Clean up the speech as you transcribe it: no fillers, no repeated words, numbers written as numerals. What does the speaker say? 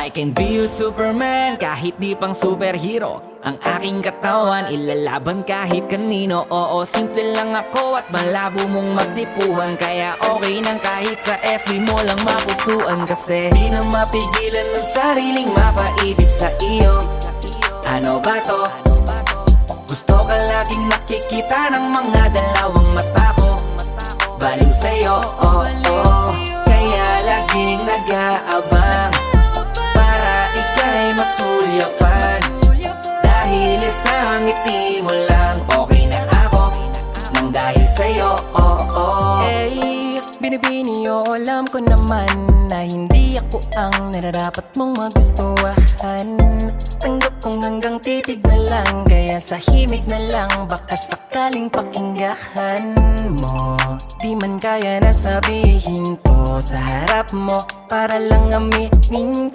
I can be your Superman kahit di pang superhero. Ang aking katawan ilalaban kahit kanino. Oo, simple lang ako at malabo mong magdipuhan. Kaya okay nang kahit sa FB mo lang mapusuan. Kasi di na mapigilan ng sariling mapaibig sa iyo. Ano ba to? Gusto ka laging nakikita ng mga dalawang mata ko. Baliw sa'yo, oh, oh. Kaya laging nag-aabang para ika'y masulyapan. Dahil isang ngiti mo lang, okay na ako nang dahil sa'yo, oh, oh. Eh, binibini o alam ko naman na hindi ako ang nararapat mong magustuhan. Tanggap kong hanggang titig na lang, kaya sa himig na lang baka sakaling pakinggan mo. Di man kaya na sabihin ko sa harap mo para lang aminin